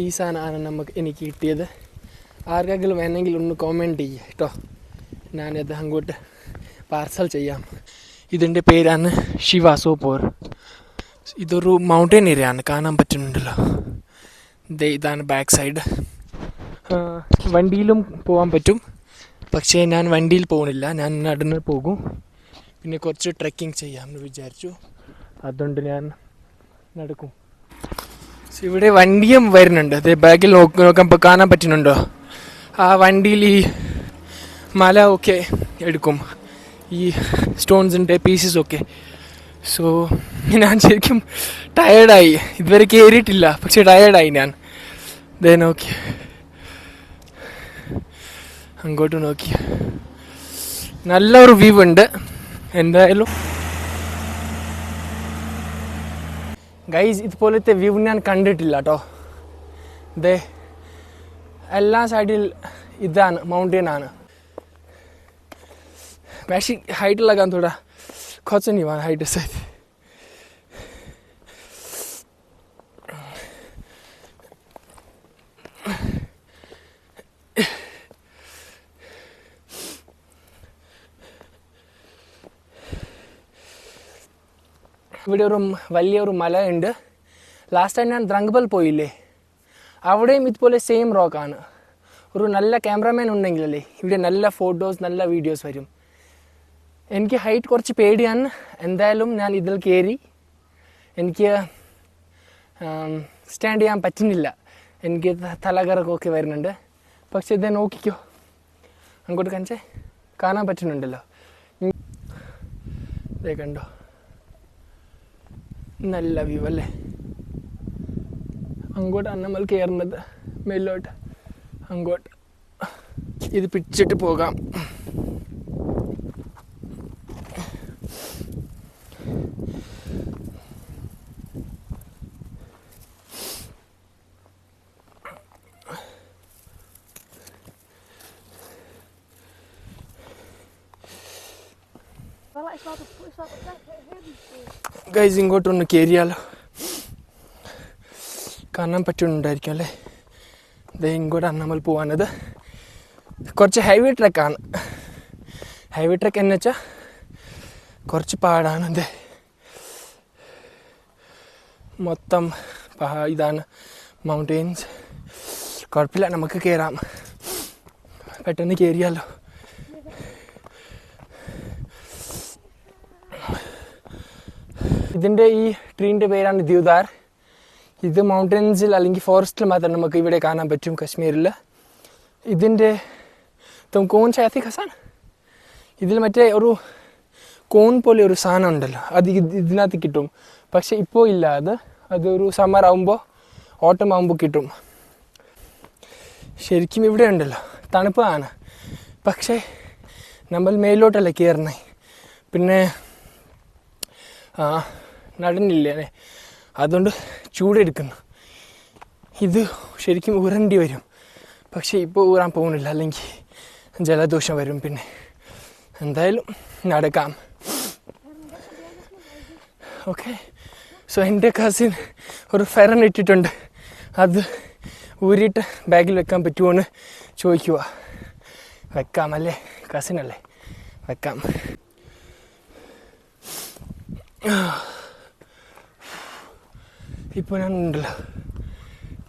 ഈ സാധനമാണ് എനിക്ക് കിട്ടിയത്. ആർക്കെങ്കിലും വേണമെങ്കിൽ ഒന്ന് കോമെൻറ്റ് ചെയ്യുക കേട്ടോ, ഞാനത് അങ്ങോട്ട് പാർസൽ ചെയ്യാം. ഇതിൻ്റെ പേരാണ് ശിവ സോപോർ. ഇതൊരു മൗണ്ടൻ ഏരിയ ആണ്, കാണാൻ പറ്റുന്നുണ്ടല്ലോ. ഇതാണ് ബാക്ക് സൈഡ്. വണ്ടിയിലും പോകാൻ പറ്റും, പക്ഷേ ഞാൻ വണ്ടിയിൽ പോകുന്നില്ല, ഞാൻ നടന്ന് പോകും. പിന്നെ കുറച്ച് ട്രെക്കിംഗ് ചെയ്യാമെന്ന് വിചാരിച്ചു, അതുകൊണ്ട് ഞാൻ നടക്കും. ഇവിടെ വണ്ടിയും വരുന്നുണ്ട്. അതേ ബാക്കിൽ നോക്കാൻ കാണാൻ പറ്റുന്നുണ്ടോ? ആ വണ്ടിയിൽ ഈ മല ഒക്കെ എടുക്കും, ഈ സ്റ്റോൺസിൻ്റെ പീസസൊക്കെ. സോ ഞാൻ ശരിക്കും ടയേർഡായി. ഇതുവരെ കയറിയിട്ടില്ല, പക്ഷെ ടയേർഡായി ഞാൻ. ദേ നോക്കി, അങ്ങോട്ട് നോക്കി, നല്ലൊരു വ്യൂ ഉണ്ട്. എന്തായാലും ഗൈസ്, ഇതുപോലത്തെ വ്യൂ ഞാൻ കണ്ടിട്ടില്ല കേട്ടോ. ദേ എല്ലാ സൈഡിൽ ഇതാണ്, മൗണ്ടൻ ആണ്. वैसे हाइट लगा थोड़ा खर्च नहीं हुआ हाइट से. ഇവിടെ ഒരു വലിയൊരു മലയുണ്ട്. ലാസ്റ്റ് ടൈം ഞാൻ ദ്രംഗബൽ പോയില്ലേ, അവിടെയും ഇതുപോലെ സെയിം റോക്കാണ്. ഒരു നല്ല ക്യാമറമാൻ ഉണ്ടെങ്കിലല്ലേ ഇവിടെ നല്ല ഫോട്ടോസ് നല്ല വീഡിയോസ് വരും. എനിക്ക് ഹൈറ്റ് കുറച്ച് പേടിയാണ്. എന്തായാലും ഞാൻ ഇതിൽ കയറി. എനിക്ക് സ്റ്റാൻഡ് ചെയ്യാൻ പറ്റുന്നില്ല, എനിക്ക് തലകറക്കമൊക്കെ വരുന്നുണ്ട്. പക്ഷെ ഇത് നോക്കിക്കോ, അങ്ങോട്ട് കാണിച്ചേ, കാണാൻ പറ്റുന്നുണ്ടല്ലോ. ഇതേ കണ്ടോ, നല്ല വ്യൂ അല്ലേ. അങ്ങോട്ടാണ് നമ്മൾ കയറുന്നത്, മേലോട്ട് അങ്ങോട്ട്. ഇത് പിടിച്ചിട്ട് പോകാം. ഗൈസ്, ഇങ്ങോട്ടൊന്ന് കയറിയാലോ, കാണാൻ പറ്റുന്നുണ്ടായിരിക്കും അല്ലേ. ഇത് ഇങ്ങോട്ടാണ് നമ്മൾ പോകാനത്. കുറച്ച് ഹെവി ട്രക്കാണ്. ഹെവി ട്രക്ക് എന്ന് വെച്ചാൽ കുറച്ച് പാടാണ്. ഇത് മൊത്തം ഇതാണ് മൗണ്ടെയിൻസ്. കുഴപ്പമില്ല, നമുക്ക് കയറാം. പെട്ടെന്ന് കയറിയാലോ. ഇതിൻ്റെ ഈ ട്രീൻ്റെ പേരാണ് ദ്യൂദാർ. ഇത് മൗണ്ടൻസിൽ അല്ലെങ്കിൽ ഫോറസ്റ്റിൽ മാത്രം നമുക്ക് ഇവിടെ കാണാൻ പറ്റും, കശ്മീരിൽ. ഇതിൻ്റെ കോൺ ചായത്തി ഖസാൻ, ഇതിൽ മറ്റേ ഒരു കോൺ പോലെ ഒരു സാധനം ഉണ്ടല്ലോ, അത് ഇതിനകത്ത് കിട്ടും. പക്ഷെ ഇപ്പോൾ ഇല്ല, അതൊരു സമ്മർ ആകുമ്പോൾ ഓട്ടം ആകുമ്പോൾ കിട്ടും. ശരിക്കും ഇവിടെ ഉണ്ടല്ലോ തണുപ്പാണ്, പക്ഷേ നമ്മൾ മേലോട്ടല്ലേ കയറണേ. പിന്നെ നടന്നില്ലേ, അതുകൊണ്ട് ചൂടെടുക്കുന്നു. ഇത് ശരിക്കും ഊരേണ്ടി വരും, പക്ഷേ ഇപ്പോൾ ഊരാൻ പോകുന്നില്ല, അല്ലെങ്കിൽ ജലദോഷം വരും. പിന്നെ എന്തായാലും നടക്കാം. ഓക്കെ. സോ എൻ്റെ കസിൻ ഒരു ഫെറൻ ഇട്ടിട്ടുണ്ട്, അത് ഊരിയിട്ട് ബാഗിൽ വെക്കാൻ പറ്റുമോ എന്ന് ചോദിക്കുക. വെക്കാമല്ലേ, കസിനല്ലേ, വെക്കാം. ഇപ്പോൾ ഞാൻ ഉണ്ടല്ലോ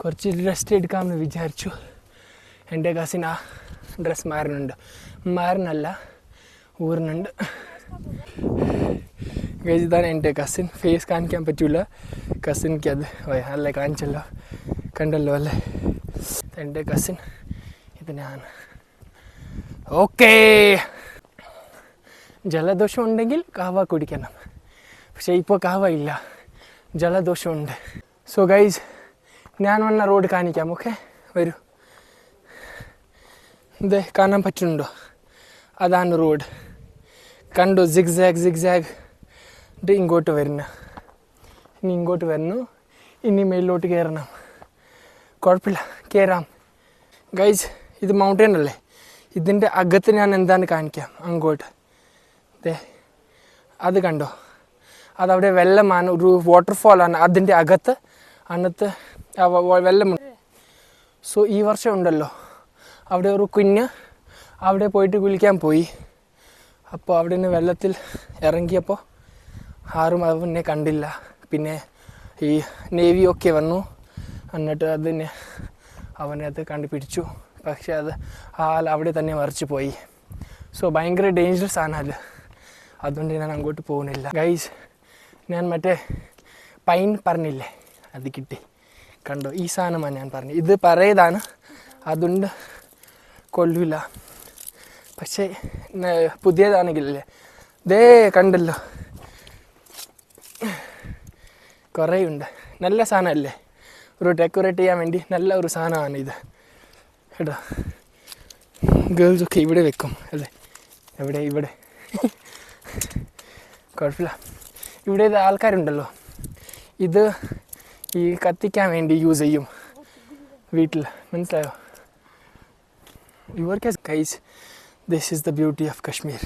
കുറച്ച് റെസ്റ്റ് എടുക്കാമെന്ന് വിചാരിച്ചു. എൻ്റെ കസിൻ ആ ഡ്രസ്സ് മാറുന്നല്ല ഊറുന്നുണ്ട്. ഇതാണ് എൻ്റെ കസിൻ. ഫേസ് കാണിക്കാൻ പറ്റില്ല, കസിൻക്ക് അത് അല്ലേ കാണിച്ചല്ലോ, കണ്ടല്ലോ അല്ലേ. എൻ്റെ കസിൻ ഇത് ഞാൻ. ഓക്കേ, ജലദോഷം ഉണ്ടെങ്കിൽ കാവ കുടിക്കണം, പക്ഷേ ഇപ്പോൾ കാവ ഇല്ല, ജലദോഷമുണ്ട്. സോ ഗൈസ്, ഞാൻ വന്ന റോഡ് കാണിക്കാം. ഓക്കെ, വരൂ. ഇത് കാണാൻ പറ്റുന്നുണ്ടോ? അതാണ് റോഡ്, കണ്ടോ? സിഗ്സാഗ് ഇത് ഇങ്ങോട്ട് വരുന്നു, ഇനി ഇങ്ങോട്ട് വരുന്നു, ഇനി മേലോട്ട് കയറണം. കുഴപ്പമില്ല, കയറാം. ഗൈസ്, ഇത് മൗണ്ടൻ അല്ലേ, ഇതിൻ്റെ അകത്ത് ഞാൻ എന്താണ് കാണിക്കാം. അങ്ങോട്ട് അത് കണ്ടോ, അതവിടെ വെള്ളമാണ്, ഒരു വാട്ടർഫോളാണ്. അതിൻ്റെ അകത്ത് വെള്ളമുണ്ട്. സോ ഈ വർഷം ഉണ്ടല്ലോ അവിടെ ഒരു കുഞ്ഞ് അവിടെ പോയിട്ട് കുളിക്കാൻ പോയി. അപ്പോൾ അവിടെ നിന്ന് വെള്ളത്തിൽ ഇറങ്ങിയപ്പോൾ ആരും അവനെ കണ്ടില്ല. പിന്നെ ഈ നേവിയൊക്കെ വന്നു, എന്നിട്ട് അതിനെ അവനെ അത് കണ്ടുപിടിച്ചു. പക്ഷെ അത് ആൾ അവിടെ തന്നെ മറിച്ച് പോയി. സോ ഭയങ്കര ഡേഞ്ചറസ് ആണ് അത്. അതുകൊണ്ട് ഞാൻ അങ്ങോട്ട് പോകുന്നില്ല ഗൈസ്. ഞാൻ മറ്റേ പൈൻ പറഞ്ഞില്ലേ, അത് കിട്ടി. കണ്ടോ, ഈ സാധനമാണ് ഞാൻ പറഞ്ഞു. ഇത് പറയതാണ്, അതുകൊണ്ട് കൊല്ലില്ല. പക്ഷേ പുതിയതാണെങ്കിലല്ലേ, ദേ കണ്ടല്ലോ കുറേ ഉണ്ട്. നല്ല സാധനമല്ലേ, ഒരു ഡെക്കറേറ്റ് ചെയ്യാൻ വേണ്ടി നല്ല ഒരു സാധനമാണ് ഇത് കേട്ടോ. ഗേൾസൊക്കെ ഇവിടെ വെക്കും അല്ലേ, എവിടെ ഇവിടെ കുഴപ്പമില്ല. ഇവിടെ ഇത് ആൾക്കാരുണ്ടല്ലോ, ഇത് ഈ കത്തിക്കാൻ വേണ്ടി യൂസ് ചെയ്യും വീട്ടിൽ, മനസ്സിലായോ? Your guys, this is the beauty of Kashmir.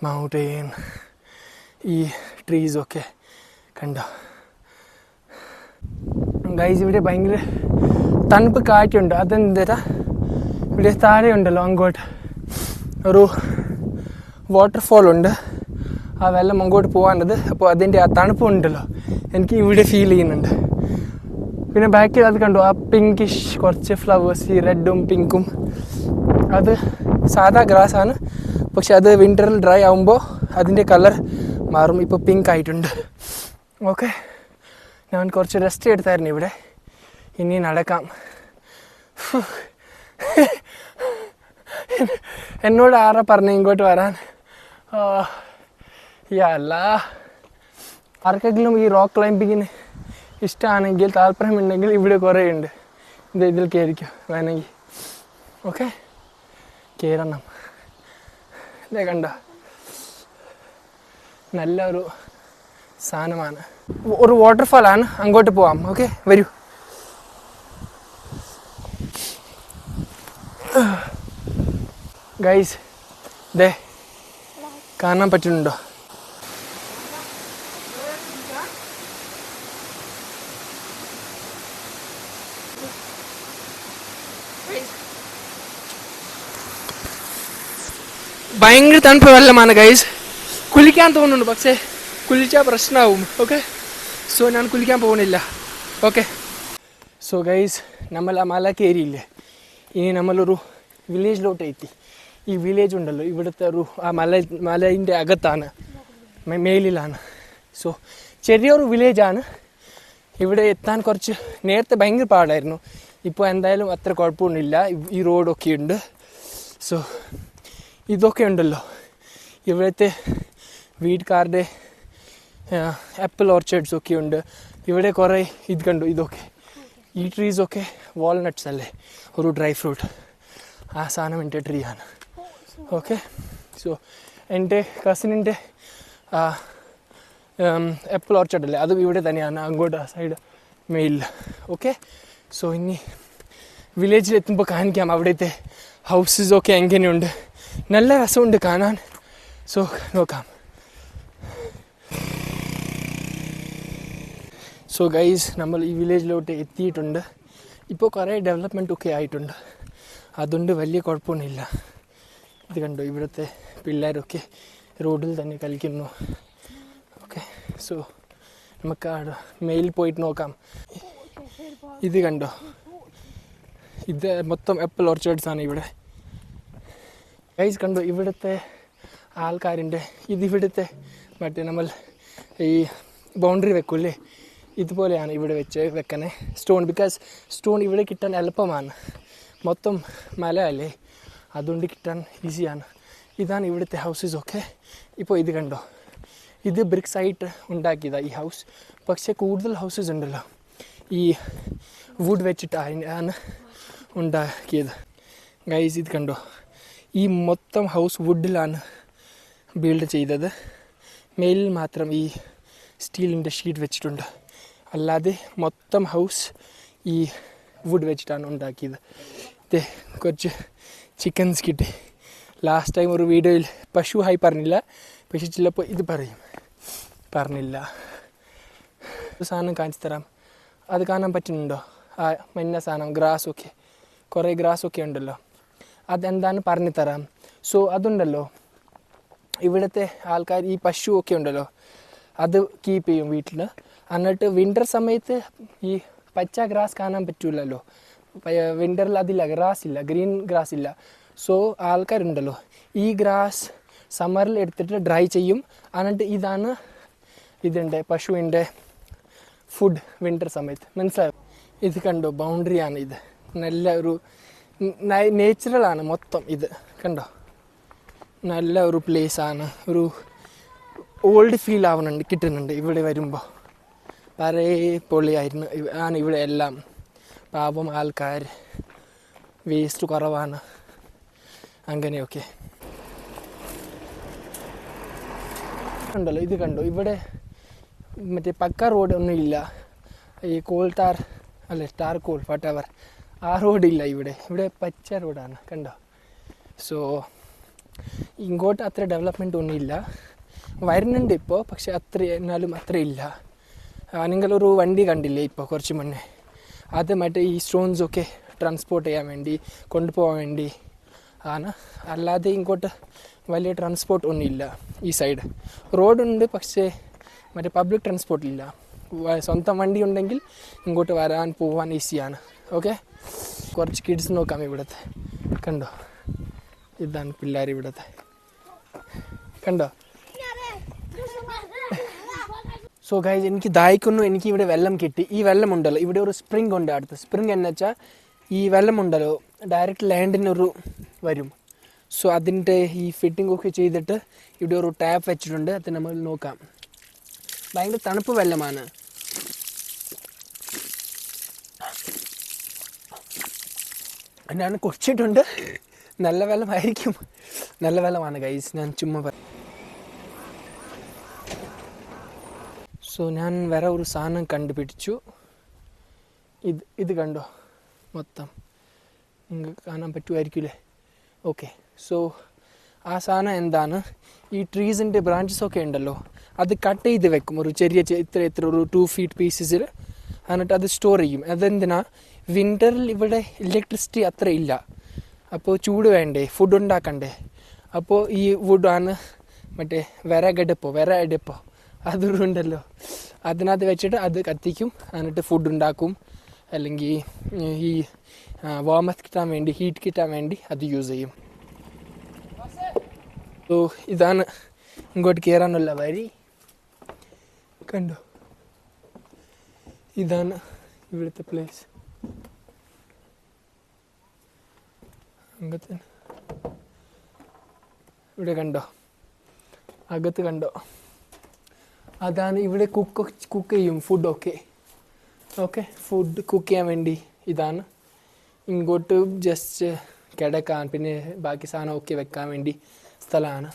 Mountain, ഈ ട്രീസൊക്കെ കണ്ടോ ഗൈസ്. ഇവിടെ ഭയങ്കര തണുപ്പ് കാറ്റുണ്ട്. അതെന്താ, ഇവിടെ താഴെ ഉണ്ടല്ലോ അങ്ങോട്ട് ഒരു വാട്ടർഫോൾ ഉണ്ട്. ആ വെള്ളം അങ്ങോട്ട് പോകാനത്. അപ്പോൾ അതിൻ്റെ ആ തണുപ്പുണ്ടല്ലോ എനിക്ക് ഇവിടെ ഫീൽ ചെയ്യുന്നുണ്ട്. പിന്നെ ബാക്കിൽ അത് കണ്ടു, ആ പിങ്കിഷ് കുറച്ച് ഫ്ലവേഴ്സ്, ഈ റെഡും പിങ്കും. അത് സാധാ ഗ്രാസാണ്, പക്ഷെ അത് വിൻ്ററിൽ ഡ്രൈ ആകുമ്പോൾ അതിൻ്റെ കളർ മാറും. ഇപ്പോൾ പിങ്ക് ആയിട്ടുണ്ട്. ഓക്കെ, ഞാൻ കുറച്ച് റെസ്റ്റ് എടുത്തായിരുന്നു ഇവിടെ. ഇനി നടക്കാം. എന്നോട് ആരാ പറഞ്ഞു ഇങ്ങോട്ട് വരാൻ? അല്ല, ആർക്കെങ്കിലും ഈ റോക്ക് ക്ലൈമ്പിങ്ങിന് ഇഷ്ടമാണെങ്കിൽ, താല്പര്യമുണ്ടെങ്കിൽ ഇവിടെ കുറേ ഉണ്ട്. ഇതിൽ കയറിക്കോ വേണമെങ്കിൽ. ഓക്കെ, കയറണം. ഇതേ കണ്ടോ, നല്ലൊരു സാധനമാണ്. ഒരു വാട്ടർഫാളാണ്, അങ്ങോട്ട് പോവാം. ഓക്കെ, വരൂ. ഗൈസ്, ദേ കാണാൻ പറ്റുന്നുണ്ടോ? ഭയങ്കര തണുപ്പ് വെള്ളമാണ് ഗൈസ്. കുളിക്കാൻ തോന്നുന്നുണ്ട്, പക്ഷേ കുളിച്ചാൽ പ്രശ്നമാവും. ഓക്കെ, സോ ഞാൻ കുളിക്കാൻ പോകുന്നില്ല. ഓക്കെ, സോ ഗൈസ്, നമ്മൾ ആ മല കയറിയില്ലേ, ഇനി നമ്മളൊരു വില്ലേജിലോട്ട് എത്തി. ഈ വില്ലേജ് ഉണ്ടല്ലോ, ഇവിടുത്തെ ഒരു ആ മലയിൻ്റെ അകത്താണ്, മേലിലാണ്. സോ ചെറിയൊരു വില്ലേജാണ്. ഇവിടെ എത്താൻ കുറച്ച് നേരത്തെ ഭയങ്കര പാടായിരുന്നു. ഇപ്പോൾ എന്തായാലും അത്ര കുഴപ്പമൊന്നുമില്ല, ഈ റോഡൊക്കെ ഉണ്ട്. സോ ഇതൊക്കെ ഉണ്ടല്ലോ ഇവിടുത്തെ വീട്ടുകാരുടെ ആപ്പിൾ ഓർച്ചേഡ്സൊക്കെ ഉണ്ട്. ഇവിടെ കുറേ ഇത് കണ്ടു, ഇതൊക്കെ ഈ ട്രീസൊക്കെ വാൾനട്ട്സ് അല്ലേ, ഒരു ഡ്രൈ ഫ്രൂട്ട്. ആ സാധനം എൻ്റെ ട്രീ ആണ്. ഓക്കെ, സോ എൻ്റെ കസിനിൻ്റെ ആപ്പിൾ ഓർച്ചഡ് അല്ലേ, അതും ഇവിടെ തന്നെയാണ്, അങ്ങോട്ട് ആ സൈഡ് മെയിലിൽ. ഓക്കെ, സോ ഇനി വില്ലേജിലെത്തുമ്പോൾ കാണിക്കാം അവിടുത്തെ ഹൗസസൊക്കെ എങ്ങനെയുണ്ട്. നല്ല രസമുണ്ട് കാണാൻ. സോ നോക്കാം. സോ ഗൈസ്, നമ്മൾ ഈ വില്ലേജിലോട്ട് എത്തിയിട്ടുണ്ട്. ഇപ്പോൾ കുറേ ഡെവലപ്മെൻറ്റൊക്കെ ആയിട്ടുണ്ട്, അതുകൊണ്ട് വലിയ കുഴപ്പമൊന്നുമില്ല. ഇത് കണ്ടോ, ഇവിടുത്തെ പിള്ളേരൊക്കെ റോഡിൽ തന്നെ കളിക്കുന്നു. ഓക്കെ, സോ നമുക്ക് മെയിൽ പോയിട്ട് നോക്കാം. ഇത് കണ്ടോ, ഇത് മൊത്തം ആപ്പിൾ ഓർച്ചേഡ്സാണ് ഇവിടെ. ഗൈസ് കണ്ടോ, ഇവിടുത്തെ ആൾക്കാരുണ്ട്. ഇതിവിടുത്തെ മറ്റേ നമ്മൾ ഈ ബൗണ്ടറി വെക്കൂല്ലേ, ഇതുപോലെയാണ് ഇവിടെ വെക്കണേ സ്റ്റോൺ. ബിക്കോസ് സ്റ്റോൺ ഇവിടെ കിട്ടാൻ എളുപ്പമാണ്, മൊത്തം മല അല്ലേ, അതുകൊണ്ട് കിട്ടാൻ ഈസിയാണ്. ഇതാണ് ഇവിടുത്തെ ഹൗസസൊക്കെ. ഇപ്പോൾ ഇത് കണ്ടോ, ഇത് ബ്രിക്സ് ആയിട്ട് ഉണ്ടാക്കിയതാണ് ഈ ഹൗസ്. പക്ഷേ കൂടുതൽ ഹൗസസ് ഉണ്ടല്ലോ ഈ വുഡ് വെച്ചിട്ടാണ് ഉണ്ടാക്കിയത്. ഗൈസ് ഇത് കണ്ടോ, ഈ മൊത്തം ഹൗസ് വുഡിലാണ് ബിൽഡ് ചെയ്തത്. മേലിൽ മാത്രം ഈ സ്റ്റീലിൻ്റെ ഷീറ്റ് വെച്ചിട്ടുണ്ട്, അല്ലാതെ മൊത്തം ഹൗസ് ഈ വുഡ് വെച്ചിട്ടാണ് ഉണ്ടാക്കിയത്. ഇത് കുറച്ച് ചിക്കൻസ് കിട്ടി. ലാസ്റ്റ് ടൈം ഒരു വീഡിയോയിൽ പശു ഹായ് പറഞ്ഞില്ല, പക്ഷെ ചിലപ്പോൾ ഇത് പറഞ്ഞില്ല. ഒരു സാധനം കാണിച്ചു തരാം, അത് കാണാൻ പറ്റുന്നുണ്ടോ? മഞ്ഞ സാധനം ഗ്രാസൊക്കെ കുറേ ഗ്രാസൊക്കെ ഉണ്ടല്ലോ, അതെന്താണെന്ന് പറഞ്ഞു തരാം. സോ അതുണ്ടല്ലോ, ഇവിടുത്തെ ആൾക്കാർ ഈ പശുവൊക്കെ ഉണ്ടല്ലോ അത് കീപ്പ് ചെയ്യും വീട്ടിൽ. എന്നിട്ട് വിൻ്റർ സമയത്ത് ഈ പച്ച ഗ്രാസ് കാണാൻ പറ്റില്ലല്ലോ, വിൻ്ററിൽ അതില്ല, ഗ്രാസ് ഇല്ല, ഗ്രീൻ ഗ്രാസ് ഇല്ല. സോ ആൾക്കാരുണ്ടല്ലോ ഈ ഗ്രാസ് സമ്മറിൽ എടുത്തിട്ട് ഡ്രൈ ചെയ്യും. എന്നിട്ട് ഇതാണ് ഇതിൻ്റെ പശുവിൻ്റെ ഫുഡ് വിൻ്റർ സമയത്ത്. മനസ്സിലായോ? ഇത് കണ്ടോ, ബൗണ്ടറിയാണ് ഇത്. നല്ല ഒരു നേച്ചുറലാണ് മൊത്തം ഇത്. കണ്ടോ, നല്ല ഒരു പ്ലേസാണ്. ഒരു ഓൾഡ് ഫീൽ കിട്ടുന്നുണ്ട് ഇവിടെ വരുമ്പോൾ. പഴയ പൊളിയായിരുന്നു ആണ് ഇവിടെ എല്ലാം. പാവം ആൾക്കാർ, വേസ്റ്റ് കുറവാണ്, അങ്ങനെയൊക്കെ ഉണ്ടല്ലോ. ഇത് കണ്ടോ, ഇവിടെ മറ്റേ പക്ക റോഡ് ഒന്നും ഇല്ല. ഈ കോൾ ടാർ അല്ലെ, ടാർ കോൾ വട്ടവർ, ആ റോഡില്ല ഇവിടെ. ഇവിടെ പച്ച റോഡാണ്, കണ്ടോ. സോ ഇങ്ങോട്ട് അത്ര ഡെവലപ്മെൻറ്റ് ഒന്നുമില്ല, വരുന്നുണ്ട് ഇപ്പോൾ, പക്ഷെ അത്ര എന്നാലും അത്ര ഇല്ല. നിങ്ങളൊരു വണ്ടി കണ്ടില്ലേ ഇപ്പോൾ കുറച്ച് മുന്നേ, അത് മറ്റേ ഈ സ്റ്റോൺസൊക്കെ ട്രാൻസ്പോർട്ട് ചെയ്യാൻ വേണ്ടി കൊണ്ടുപോകാൻ വേണ്ടി ആണ്. അല്ലാതെ ഇങ്ങോട്ട് വലിയ ട്രാൻസ്പോർട്ട് ഒന്നുമില്ല ഈ സൈഡ്. റോഡുണ്ട്, പക്ഷേ മറ്റേ പബ്ലിക് ട്രാൻസ്പോർട്ടില്ല. സ്വന്തം വണ്ടി ഉണ്ടെങ്കിൽ ഇങ്ങോട്ട് വരാൻ പോകാൻ ഈസിയാണ്. ഓക്കെ, കുറച്ച് കിഡ്സ് നോക്കാം ഇവിടുത്തെ. കണ്ടോ, ഇതാണ് പിള്ളേർ ഇവിടുത്തെ, കണ്ടോ. സോ ഗൈസ്, എനിക്ക് ദാഹിക്കുന്നു. എനിക്ക് ഇവിടെ വെള്ളം കിട്ടി. ഈ വെള്ളമുണ്ടല്ലോ, ഇവിടെ ഒരു സ്പ്രിംഗ് ഉണ്ട്. അടുത്ത സ്പ്രിംഗ് എന്ന് വെച്ചാൽ ഈ വെള്ളമുണ്ടല്ലോ ഡയറക്റ്റ് ലാൻഡിനൊരു വരും. സോ അതിൻ്റെ ഈ ഫിറ്റിംഗ് ഒക്കെ ചെയ്തിട്ട് ഇവിടെ ഒരു ടാപ്പ് വെച്ചിട്ടുണ്ട്. അത് നമ്മൾ നോക്കാം. ഭയങ്കര തണുപ്പ് വെള്ളമാണ്. ഞാൻ കുടിച്ചിട്ടുണ്ട്. നല്ല വെള്ളമായിരിക്കും, നല്ല വെള്ളമാണ് ഗൈസ്, ഞാൻ ചുമ്മാ പറ. സോ ഞാൻ വേറെ ഒരു സാധനം കണ്ടുപിടിച്ചു. ഇത് കണ്ടോ, മൊത്തം നിങ്ങൾക്ക് കാണാൻ പറ്റുമായിരിക്കില്ലേ? ഓക്കെ, സോ ആ സാധനം എന്താണ്, ഈ ട്രീസിൻ്റെ ബ്രാഞ്ചസൊക്കെ ഉണ്ടല്ലോ അത് കട്ട് ചെയ്ത് വെക്കും ഒരു ചെറിയ ഇത്ര ഒരു 2 feet പീസസിൽ. എന്നിട്ട് അത് സ്റ്റോർ ചെയ്യും. അതെന്തിനാ, വിൻ്ററിൽ ഇവിടെ ഇലക്ട്രിസിറ്റി അത്ര ഇല്ല, അപ്പോൾ ചൂട് വേണ്ടേ, ഫുഡ് ഉണ്ടാക്കണ്ടേ. അപ്പോൾ ഈ വുഡാണ് മറ്റേ വിറകടുപ്പോ അതുണ്ടല്ലോ, അതിനകത്ത് വെച്ചിട്ട് അത് കത്തിക്കും. എന്നിട്ട് ഫുഡ് ഉണ്ടാക്കും, അല്ലെങ്കിൽ ഈ വാമത്ത് കിട്ടാൻ വേണ്ടി, ഹീറ്റ് കിട്ടാൻ വേണ്ടി അത് യൂസ് ചെയ്യും. സോ ഇതാണ് ഇങ്ങോട്ട് കയറാനുള്ള വഴി. കണ്ടോ, ഇതാണ് ഇവിടുത്തെ പ്ലേസ്. അകത്ത് ഇവിടെ കണ്ടോ, അകത്ത് കണ്ടോ, അതാണ് ഇവിടെ കുക്ക് ചെയ്യും ഫുഡൊക്കെ. ഓക്കെ, ഫുഡ് കുക്ക് ചെയ്യാൻ വേണ്ടി ഇതാണ്. ഇങ്ങോട്ട് ജസ്റ്റ് കിടക്കാൻ പിന്നെ ബാക്കി സാധനമൊക്കെ വെക്കാൻ വേണ്ടി സ്ഥലമാണ്.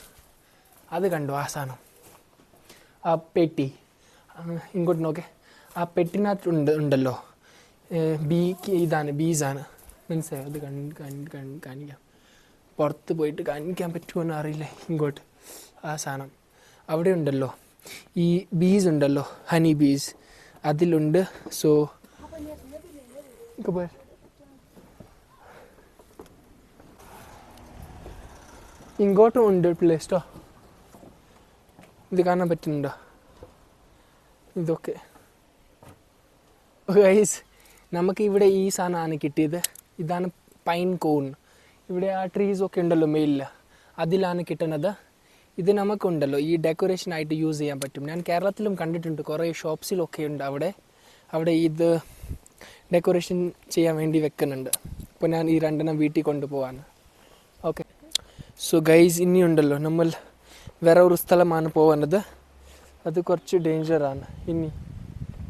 അത് കണ്ടോ, ആ സാധനം, ആ പെട്ടി. ഇങ്ങോട്ട് നോക്കേ, ആ പെട്ടിനകത്ത് ഉണ്ടല്ലോ ഇതാണ് ബീസാണ്. മനസ്സിലായോ? അത് കാണിക്കാം. പുറത്ത് പോയിട്ട് കാണിക്കാൻ പറ്റുമോയെന്ന് അറിയില്ല. ഇങ്ങോട്ട് ആ സാധനം അവിടെ ഉണ്ടല്ലോ, ഈ ബീസ് ഉണ്ടല്ലോ, ഹണി ബീസ് അതിലുണ്ട്. സോ ഇങ്ങോട്ടും ഉണ്ട് പ്ലേസ്റ്റോ. ഇത് കാണാൻ പറ്റുന്നുണ്ടോ? ഇതൊക്കെ ഗൈസ്, നമുക്ക് ഇവിടെ ഈ സാധനമാണ് കിട്ടിയത്. ഇതാണ് പൈൻ കോൺ. ഇവിടെ ആ ട്രീസൊക്കെ ഉണ്ടല്ലോ മേലിൽ, അതിലാണ് കിട്ടുന്നത്. ഇത് നമുക്കുണ്ടല്ലോ ഈ ഡെക്കറേഷനായിട്ട് യൂസ് ചെയ്യാൻ പറ്റും. ഞാൻ കേരളത്തിലും കണ്ടിട്ടുണ്ട്, കുറേ ഷോപ്സിലൊക്കെ ഉണ്ട് അവിടെ ഇത് ഡെക്കറേഷൻ ചെയ്യാൻ വേണ്ടി വെക്കുന്നുണ്ട്. അപ്പോൾ ഞാൻ ഈ 2 വീട്ടിൽ കൊണ്ടുപോകാൻ. ഓക്കെ, സോ ഗൈസ്, ഇനിയുണ്ടല്ലോ നമ്മൾ വേറെ ഒരു സ്ഥലമാണ് പോകുന്നത്. അത് കുറച്ച് ഡേഞ്ചറാണ് ഇനി,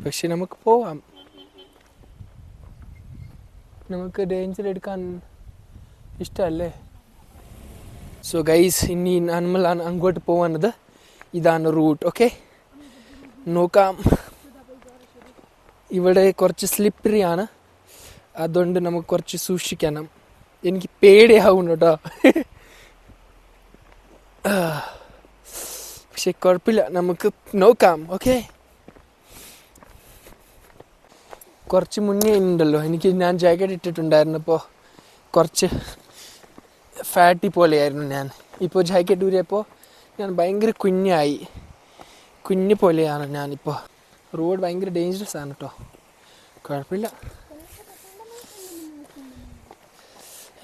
പക്ഷെ നമുക്ക് പോവാം. നമുക്ക് ഡേഞ്ചർ എടുക്കാൻ ഇഷ്ടമല്ലേ? സോ ഗൈസ്, ഇനി നമ്മളാണ് അങ്ങോട്ട് പോകുന്നത്. ഇതാണ് റൂട്ട്. ഓക്കെ, നോക്കാം. ഇവിടെ കുറച്ച് സ്ലിപ്പറിയാണ്, അതുകൊണ്ട് നമുക്ക് കുറച്ച് സൂക്ഷിക്കണം. എനിക്ക് പേടിയാവും കേട്ടോ. പക്ഷെ കുഴപ്പമില്ല, നമുക്ക് നോക്കാം. ഓക്കെ, കുറച്ച് മുന്നേ ഉണ്ടല്ലോ ഞാൻ ജാക്കറ്റ് ഇട്ടിട്ടുണ്ടായിരുന്നപ്പോൾ കുറച്ച് ഫാറ്റി പോലെയായിരുന്നു ഞാൻ. ഇപ്പോൾ ജാക്കറ്റ് ഊരിയപ്പോൾ ഞാൻ ഭയങ്കര കുഞ്ഞ് പോലെയാണ് ഞാനിപ്പോൾ. റോഡ് ഭയങ്കര ഡേഞ്ചറസ് ആണ് കേട്ടോ. കുഴപ്പമില്ല.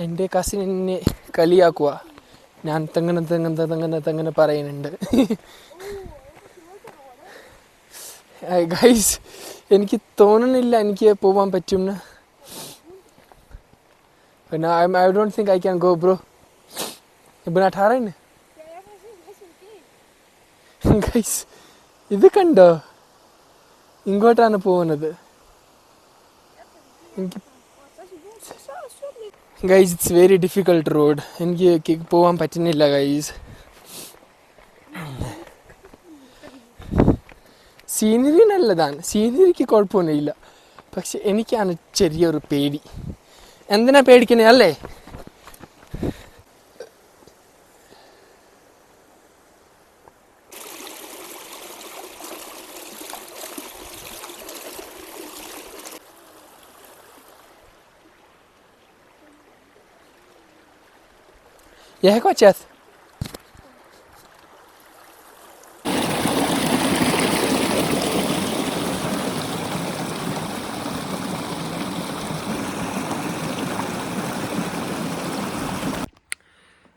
എൻ്റെ കസിൻ എന്നെ കളിയാക്കുക, ഞാൻ തെങ്ങനെ പറയുന്നുണ്ട്. ഗൈസ്, എനിക്ക് തോന്നുന്നില്ല എനിക്ക് പോകാൻ പറ്റുമെന്ന്. I don't think I can go, bro. Ibn 18 guys, ഇത് കണ്ടോ? ഇങ്ങോട്ടാണ് പോകുന്നത്. എനിക്ക് guys, it's very difficult road. എനിക്ക് പോകാൻ പറ്റുന്നില്ല ഗൈസ്. സീനറി നല്ലതാണ്, സീനറിക്ക് കുഴപ്പമൊന്നുമില്ല. പക്ഷെ എനിക്കാണ് ചെറിയൊരു പേടി. എന്തിനാ പേടിക്കണേ അല്ലേ? يا كوتشات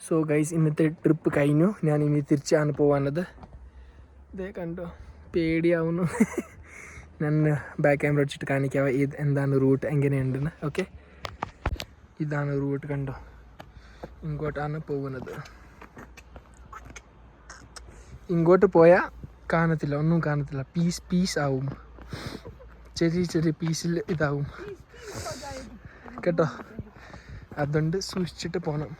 സോ ഗൈസ്, ഇന്നത്തെ ട്രിപ്പ് കഴിഞ്ഞു. ഞാൻ ഇനി തിരിച്ചാണ് പോകാനത്. ഇതേ കണ്ടോ, പേടിയാവുന്നു. ഞാൻ ബാക്ക് ക്യാമറ വെച്ചിട്ട് കാണിക്കാം എന്താണ് റൂട്ട്, എങ്ങനെയുണ്ടെന്ന്. ഓക്കെ, ഇതാണ് റൂട്ട്, കണ്ടോ? ഇങ്ങോട്ടാണ് പോകുന്നത്. ഇങ്ങോട്ട് പോയാൽ കാണത്തില്ല, ഒന്നും കാണത്തില്ല. പീസ് ആവും, ചെറിയ പീസിൽ ഇതാവും കേട്ടോ. അതുകൊണ്ട് സൂക്ഷിച്ചിട്ട് പോകണം.